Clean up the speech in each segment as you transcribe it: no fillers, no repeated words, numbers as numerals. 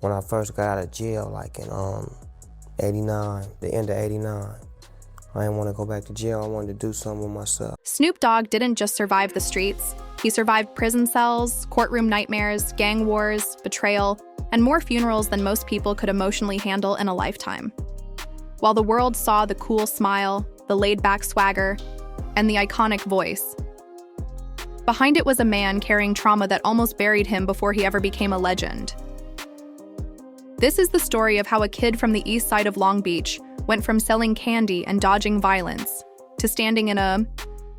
When I first got out of jail, like in 89, the end of 89, I didn't want to go back to jail. I wanted to do something with myself. Snoop Dogg didn't just survive the streets. He survived prison cells, courtroom nightmares, gang wars, betrayal, and more funerals than most people could emotionally handle in a lifetime. While the world saw the cool smile, the laid-back swagger, and the iconic voice, behind it was a man carrying trauma that almost buried him before he ever became a legend. This is the story of how a kid from the east side of Long Beach went from selling candy and dodging violence to standing in a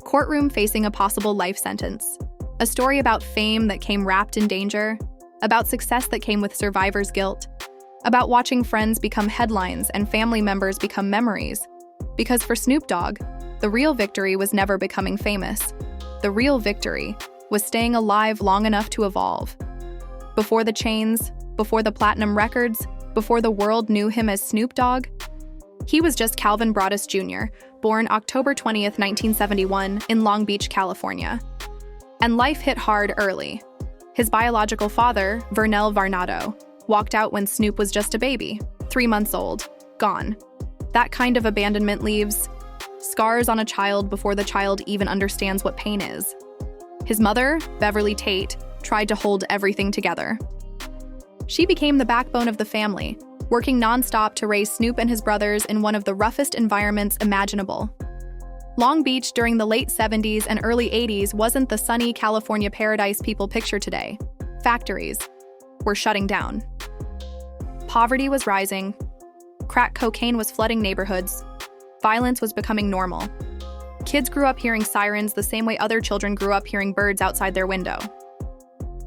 courtroom facing a possible life sentence. A story about fame that came wrapped in danger, about success that came with survivor's guilt, about watching friends become headlines and family members become memories. Because for Snoop Dogg, the real victory was never becoming famous. The real victory was staying alive long enough to evolve. Before the chains, before the platinum records, before the world knew him as Snoop Dogg, he was just Calvin Broadus Jr., born October 20th, 1971, in Long Beach, California. And life hit hard early. His biological father, Vernell Varnado, walked out when Snoop was just a baby, 3 months old, gone. That kind of abandonment leaves scars on a child before the child even understands what pain is. His mother, Beverly Tate, tried to hold everything together. She became the backbone of the family, working nonstop to raise Snoop and his brothers in one of the roughest environments imaginable. Long Beach during the late 70s and early 80s wasn't the sunny California paradise people picture today. Factories were shutting down. Poverty was rising. Crack cocaine was flooding neighborhoods. Violence was becoming normal. Kids grew up hearing sirens the same way other children grew up hearing birds outside their window.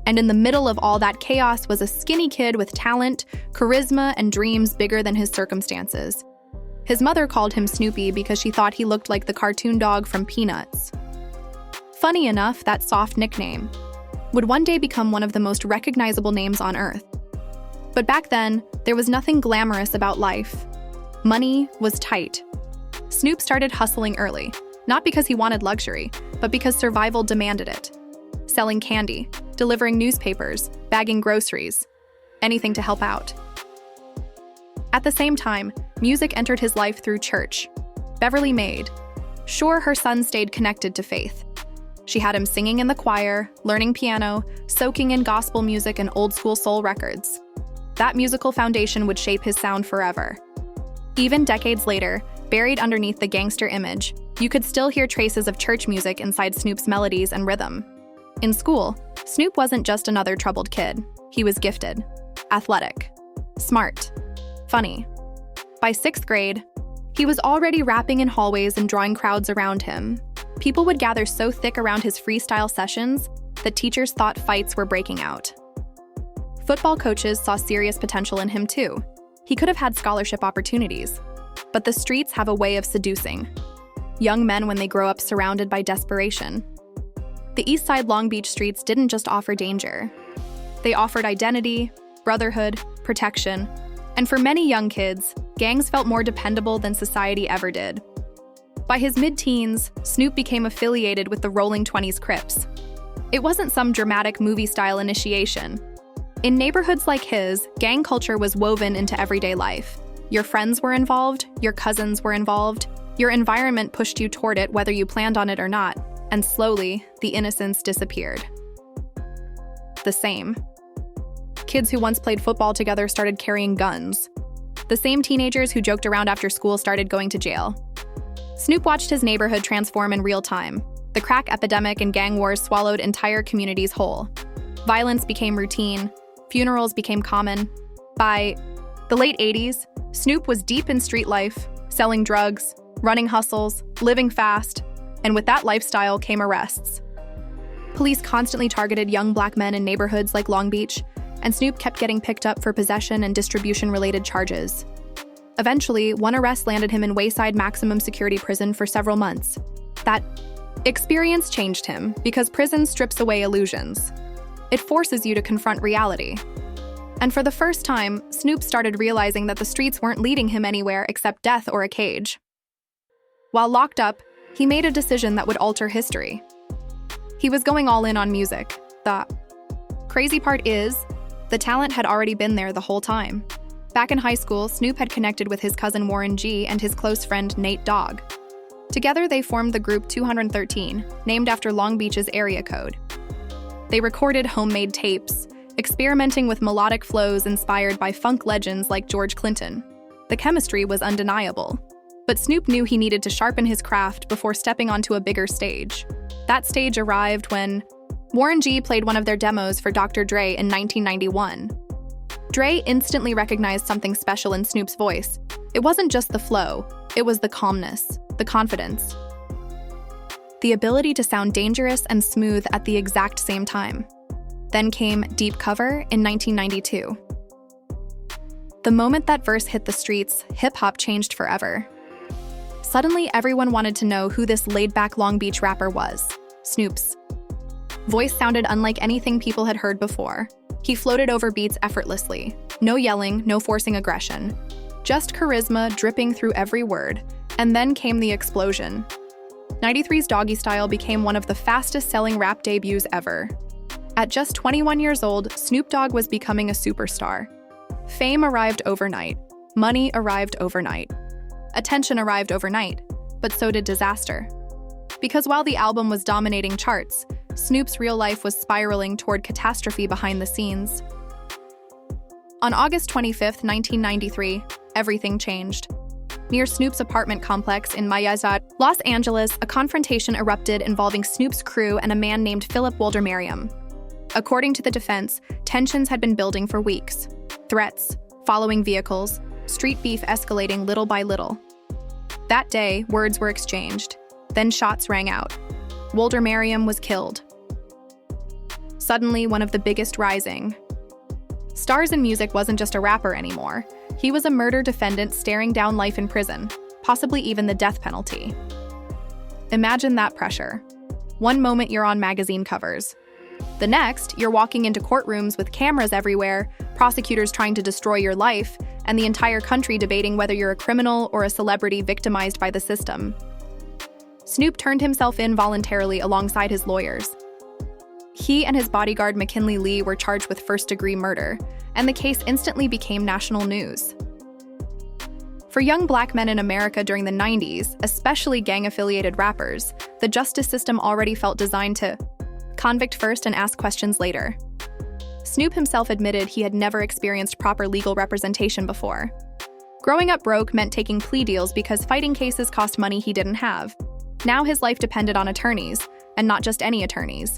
And in the middle of all that chaos was a skinny kid with talent, charisma, and dreams bigger than his circumstances. His mother called him Snoopy because she thought he looked like the cartoon dog from Peanuts. Funny enough, that soft nickname would one day become one of the most recognizable names on Earth. But back then, there was nothing glamorous about life. Money was tight. Snoop started hustling early, not because he wanted luxury, but because survival demanded it. Selling candy, delivering newspapers, bagging groceries, anything to help out. At the same time, music entered his life through church. Beverly made sure her son stayed connected to faith. She had him singing in the choir, learning piano, soaking in gospel music and old-school soul records. That musical foundation would shape his sound forever. Even decades later, buried underneath the gangster image, you could still hear traces of church music inside Snoop's melodies and rhythm. In school, Snoop wasn't just another troubled kid. He was gifted, athletic, smart, funny. By 6th grade, he was already rapping in hallways and drawing crowds around him. People would gather so thick around his freestyle sessions that teachers thought fights were breaking out. Football coaches saw serious potential in him too. He could have had scholarship opportunities. But the streets have a way of seducing young men when they grow up surrounded by desperation. The East Side Long Beach streets didn't just offer danger. They offered identity, brotherhood, protection, and for many young kids, gangs felt more dependable than society ever did. By his mid-teens, Snoop became affiliated with the Rolling 20s Crips. It wasn't some dramatic movie-style initiation. In neighborhoods like his, gang culture was woven into everyday life. Your friends were involved, your cousins were involved, your environment pushed you toward it whether you planned on it or not, and slowly, the innocence disappeared. The same. Kids who once played football together started carrying guns. The same teenagers who joked around after school started going to jail. Snoop watched his neighborhood transform in real time. The crack epidemic and gang wars swallowed entire communities whole. Violence became routine. Funerals became common. By the late 80s, Snoop was deep in street life, selling drugs, running hustles, living fast, and with that lifestyle came arrests. Police constantly targeted young black men in neighborhoods like Long Beach, and Snoop kept getting picked up for possession and distribution-related charges. Eventually, one arrest landed him in Wayside Maximum Security Prison for several months. That experience changed him because prison strips away illusions. It forces you to confront reality. And for the first time, Snoop started realizing that the streets weren't leading him anywhere except death or a cage. While locked up, he made a decision that would alter history. He was going all in on music. The crazy part is, The talent had already been there the whole time. Back in high school, Snoop had connected with his cousin Warren G and his close friend Nate Dogg. Together, they formed the group 213, named after Long Beach's area code. They recorded homemade tapes, experimenting with melodic flows inspired by funk legends like George Clinton. The chemistry was undeniable. But Snoop knew he needed to sharpen his craft before stepping onto a bigger stage. That stage arrived when Warren G played one of their demos for Dr. Dre in 1991. Dre instantly recognized something special in Snoop's voice. It wasn't just the flow, it was the calmness, the confidence. The ability to sound dangerous and smooth at the exact same time. Then came Deep Cover in 1992. The moment that verse hit the streets, hip-hop changed forever. Suddenly, everyone wanted to know who this laid-back Long Beach rapper was. Snoop's voice sounded unlike anything people had heard before. He floated over beats effortlessly. No yelling, no forcing aggression. Just charisma dripping through every word. And then came the explosion. 93's Doggy Style became one of the fastest-selling rap debuts ever. At just 21 years old, Snoop Dogg was becoming a superstar. Fame arrived overnight. Money arrived overnight. Attention arrived overnight, but so did disaster. Because while the album was dominating charts, Snoop's real life was spiraling toward catastrophe behind the scenes. On August 25, 1993, everything changed. Near Snoop's apartment complex in Mayazat, Los Angeles, a confrontation erupted involving Snoop's crew and a man named Philip Woldemariam. According to the defense, tensions had been building for weeks. Threats, following vehicles, street beef escalating little by little. That day, words were exchanged. Then shots rang out. Woldemariam was killed. Suddenly, one of the biggest rising. Stars in music wasn't just a rapper anymore. He was a murder defendant staring down life in prison, possibly even the death penalty. Imagine that pressure. One moment you're on magazine covers. The next, you're walking into courtrooms with cameras everywhere, prosecutors trying to destroy your life, and the entire country debating whether you're a criminal or a celebrity victimized by the system. Snoop turned himself in voluntarily alongside his lawyers. He and his bodyguard McKinley Lee were charged with first-degree murder, and the case instantly became national news. For young black men in America during the 90s, especially gang-affiliated rappers, the justice system already felt designed to convict first and ask questions later. Snoop himself admitted he had never experienced proper legal representation before. Growing up broke meant taking plea deals because fighting cases cost money he didn't have. Now his life depended on attorneys, and not just any attorneys.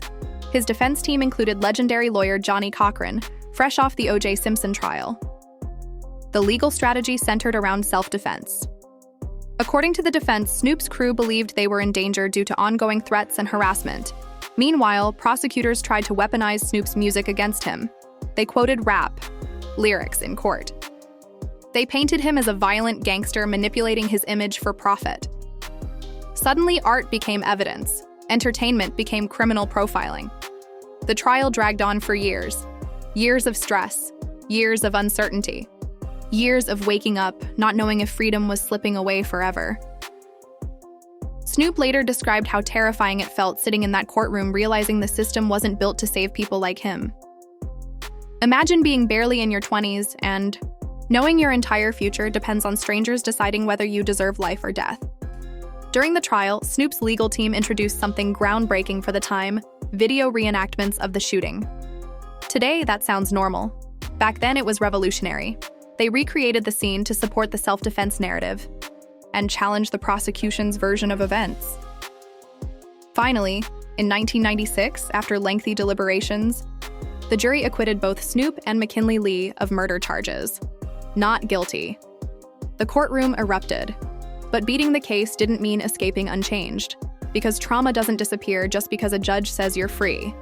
His defense team included legendary lawyer Johnny Cochran, fresh off the O.J. Simpson trial. The legal strategy centered around self-defense. According to the defense, Snoop's crew believed they were in danger due to ongoing threats and harassment. Meanwhile, prosecutors tried to weaponize Snoop's music against him. They quoted rap lyrics in court. They painted him as a violent gangster manipulating his image for profit. Suddenly, art became evidence. Entertainment became criminal profiling. The trial dragged on for years. Years of stress, years of uncertainty, years of waking up, not knowing if freedom was slipping away forever. Snoop later described how terrifying it felt sitting in that courtroom realizing the system wasn't built to save people like him. Imagine being barely in your 20s and knowing your entire future depends on strangers deciding whether you deserve life or death. During the trial, Snoop's legal team introduced something groundbreaking for the time: video reenactments of the shooting. Today, that sounds normal. Back then, it was revolutionary. They recreated the scene to support the self-defense narrative and challenge the prosecution's version of events. Finally, in 1996, after lengthy deliberations, the jury acquitted both Snoop and McKinley Lee of murder charges. Not guilty. The courtroom erupted. But beating the case didn't mean escaping unchanged, because trauma doesn't disappear just because a judge says you're free.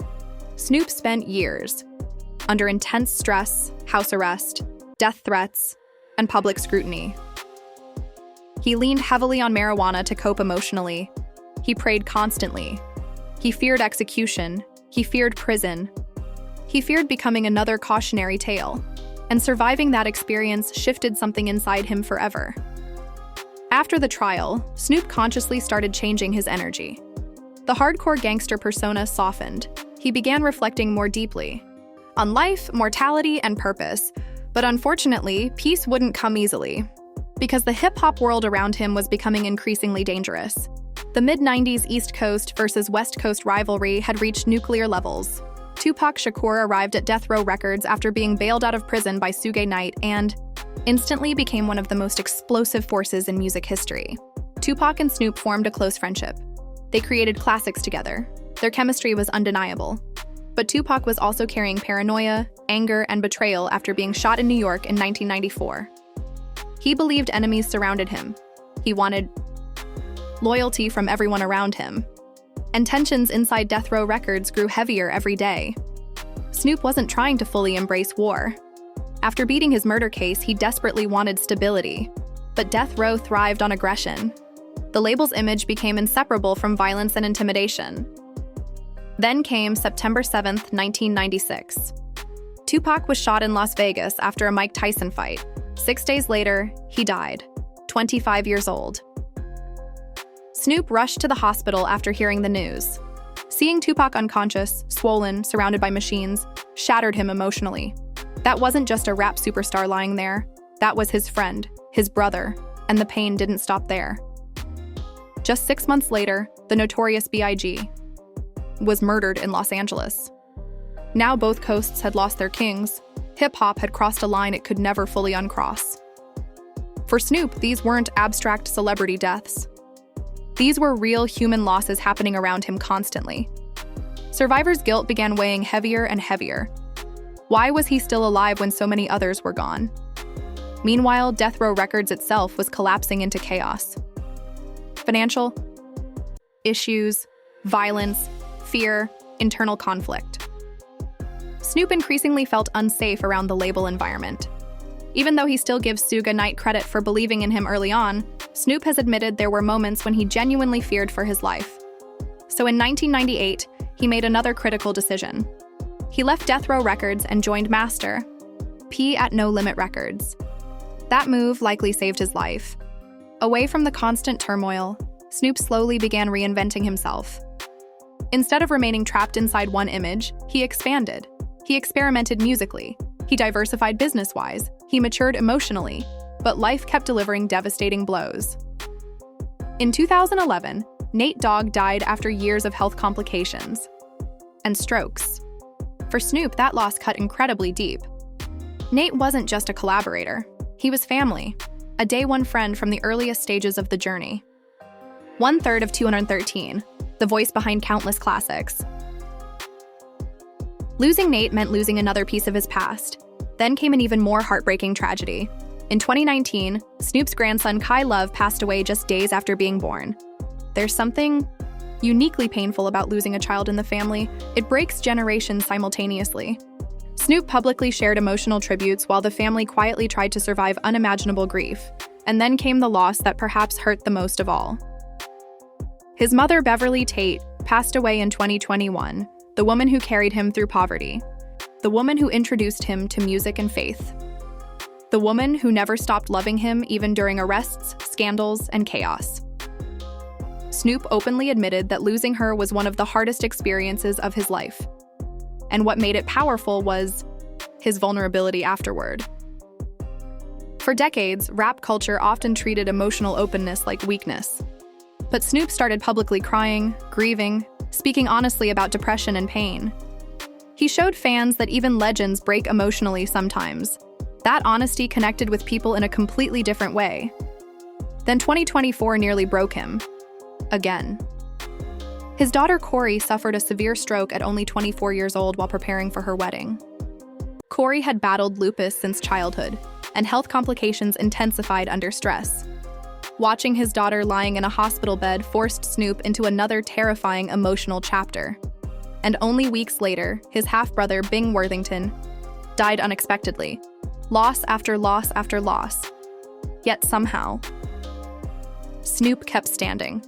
Snoop spent years under intense stress, house arrest, death threats, and public scrutiny. He leaned heavily on marijuana to cope emotionally. He prayed constantly. He feared execution. He feared prison. He feared becoming another cautionary tale. And surviving that experience shifted something inside him forever. After the trial, Snoop consciously started changing his energy. The hardcore gangster persona softened. He began reflecting more deeply. on life, mortality, and purpose. But unfortunately, peace wouldn't come easily, because the hip-hop world around him was becoming increasingly dangerous. The mid-90s East Coast versus West Coast rivalry had reached nuclear levels. Tupac Shakur arrived at Death Row Records after being bailed out of prison by Suge Knight and instantly became one of the most explosive forces in music history. Tupac and Snoop formed a close friendship. They created classics together. Their chemistry was undeniable. But Tupac was also carrying paranoia, anger, and betrayal after being shot in New York in 1994. He believed enemies surrounded him. He wanted loyalty from everyone around him. And tensions inside Death Row Records grew heavier every day. Snoop wasn't trying to fully embrace war. After beating his murder case, he desperately wanted stability. But Death Row thrived on aggression. The label's image became inseparable from violence and intimidation. Then came September 7th, 1996. Tupac was shot in Las Vegas after a Mike Tyson fight. 6 days later, he died, 25 years old. Snoop rushed to the hospital after hearing the news. Seeing Tupac unconscious, swollen, surrounded by machines, shattered him emotionally. That wasn't just a rap superstar lying there. That was his friend, his brother, and the pain didn't stop there. Just 6 months later, the notorious B.I.G. was murdered in Los Angeles. Now both coasts had lost their kings. Hip-hop had crossed a line it could never fully uncross. For Snoop, these weren't abstract celebrity deaths. These were real human losses happening around him constantly. Survivor's guilt began weighing heavier and heavier. Why was he still alive when so many others were gone? Meanwhile, Death Row Records itself was collapsing into chaos. Financial issues, violence, fear, internal conflict. Snoop increasingly felt unsafe around the label environment. Even though he still gives Suge Knight credit for believing in him early on, Snoop has admitted there were moments when he genuinely feared for his life. So in 1998, he made another critical decision. He left Death Row Records and joined Master P at No Limit Records. That move likely saved his life. Away from the constant turmoil, Snoop slowly began reinventing himself. Instead of remaining trapped inside one image, he expanded. He experimented musically. He diversified business-wise. He matured emotionally. But life kept delivering devastating blows. In 2011, Nate Dogg died after years of health complications and strokes. For Snoop, that loss cut incredibly deep. Nate wasn't just a collaborator. He was family, a day-one friend from the earliest stages of the journey. 1/3 of 213, the voice behind countless classics. Losing Nate meant losing another piece of his past. Then came an even more heartbreaking tragedy. In 2019, Snoop's grandson Kai Love passed away just days after being born. There's something uniquely painful about losing a child in the family. It breaks generations simultaneously. Snoop publicly shared emotional tributes while the family quietly tried to survive unimaginable grief. And then came the loss that perhaps hurt the most of all. His mother, Beverly Tate, passed away in 2021, the woman who carried him through poverty, the woman who introduced him to music and faith, the woman who never stopped loving him even during arrests, scandals, and chaos. Snoop openly admitted that losing her was one of the hardest experiences of his life. And what made it powerful was his vulnerability afterward. For decades, rap culture often treated emotional openness like weakness. But Snoop started publicly crying, grieving, speaking honestly about depression and pain. He showed fans that even legends break emotionally sometimes. That honesty connected with people in a completely different way. Then 2024 nearly broke him. Again. His daughter Corey suffered a severe stroke at only 24 years old while preparing for her wedding. Corey had battled lupus since childhood, and health complications intensified under stress. Watching his daughter lying in a hospital bed forced Snoop into another terrifying emotional chapter. And only weeks later, his half-brother Bing Worthington died unexpectedly. Loss after loss after loss. Yet somehow, Snoop kept standing.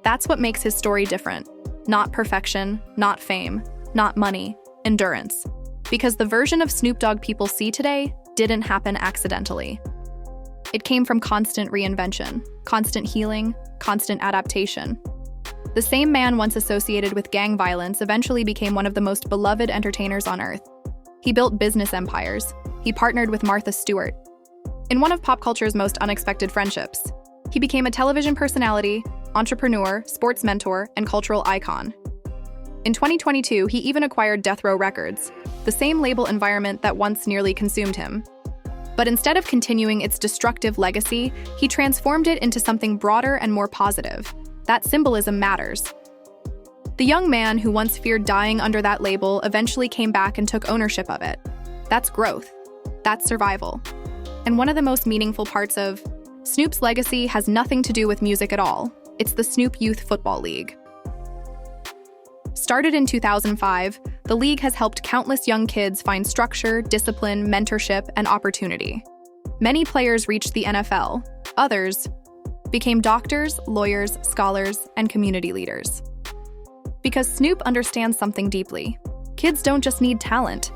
That's what makes his story different. Not perfection, not fame, not money, endurance. Because the version of Snoop Dogg people see today didn't happen accidentally. It came from constant reinvention, constant healing, constant adaptation. The same man once associated with gang violence eventually became one of the most beloved entertainers on earth. He built business empires. He partnered with Martha Stewart. In one of pop culture's most unexpected friendships, he became a television personality, entrepreneur, sports mentor, and cultural icon. In 2022, he even acquired Death Row Records, the same label environment that once nearly consumed him. But instead of continuing its destructive legacy, he transformed it into something broader and more positive. That symbolism matters. The young man who once feared dying under that label eventually came back and took ownership of it. That's growth. That's survival. And one of the most meaningful parts of Snoop's legacy has nothing to do with music at all. It's the Snoop Youth Football League. Started in 2005, the league has helped countless young kids find structure, discipline, mentorship, and opportunity. Many players reached the NFL. Others became doctors, lawyers, scholars, and community leaders. Because Snoop understands something deeply. Kids don't just need talent.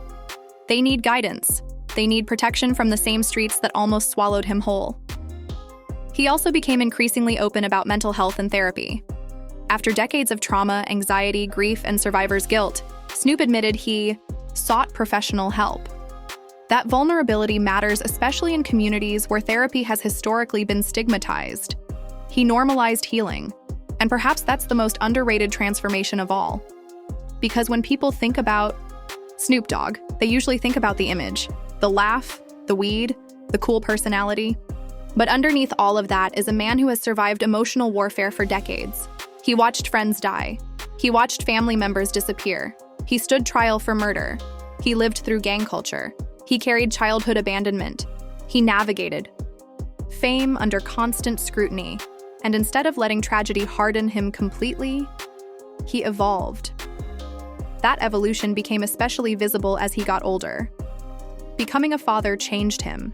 They need guidance. They need protection from the same streets that almost swallowed him whole. He also became increasingly open about mental health and therapy. After decades of trauma, anxiety, grief, and survivor's guilt, Snoop admitted he sought professional help. That vulnerability matters especially in communities where therapy has historically been stigmatized. He normalized healing, and perhaps that's the most underrated transformation of all. Because when people think about Snoop Dogg, they usually think about the image, the laugh, the weed, the cool personality. But underneath all of that is a man who has survived emotional warfare for decades. He watched friends die. He watched family members disappear. He stood trial for murder. He lived through gang culture. He carried childhood abandonment. He navigated fame under constant scrutiny. And instead of letting tragedy harden him completely, he evolved. That evolution became especially visible as he got older. Becoming a father changed him.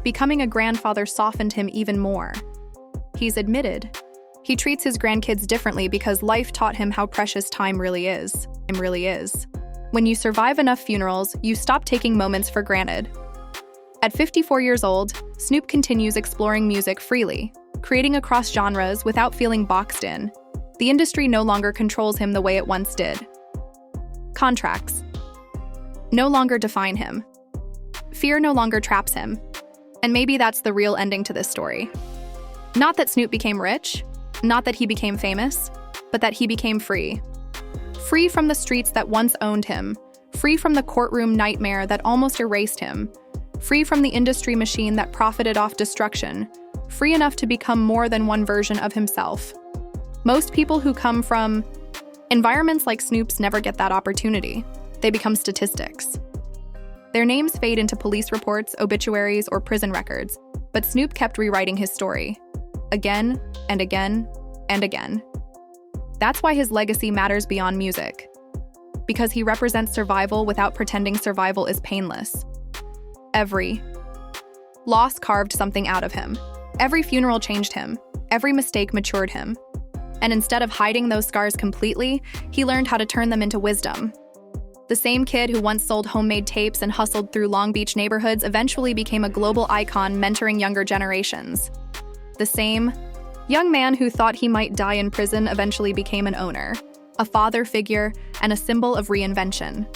Becoming a grandfather softened him even more. He's admitted he treats his grandkids differently because life taught him how precious time really is. When you survive enough funerals, you stop taking moments for granted. At 54 years old, Snoop continues exploring music freely, creating across genres without feeling boxed in. The industry no longer controls him the way it once did. Contracts no longer define him. Fear no longer traps him. And maybe that's the real ending to this story. Not that Snoop became rich, not that he became famous, but that he became free. Free from the streets that once owned him, free from the courtroom nightmare that almost erased him, free from the industry machine that profited off destruction, free enough to become more than one version of himself. Most people who come from environments like Snoop's never get that opportunity. They become statistics. Their names fade into police reports, obituaries, or prison records, but Snoop kept rewriting his story. Again and again and again. That's why his legacy matters beyond music. Because he represents survival without pretending survival is painless. Every loss carved something out of him. Every funeral changed him. Every mistake matured him. And instead of hiding those scars completely, he learned how to turn them into wisdom. The same kid who once sold homemade tapes and hustled through Long Beach neighborhoods eventually became a global icon mentoring younger generations. The same young man who thought he might die in prison eventually became an owner, a father figure, and a symbol of reinvention.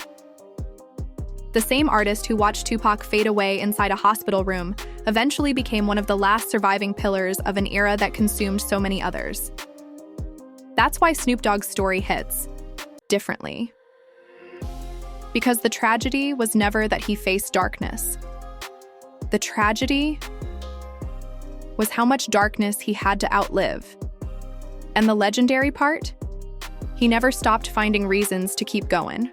The same artist who watched Tupac fade away inside a hospital room eventually became one of the last surviving pillars of an era that consumed so many others. That's why Snoop Dogg's story hits differently. Because the tragedy was never that he faced darkness. The tragedy was how much darkness he had to outlive. And the legendary part? He never stopped finding reasons to keep going.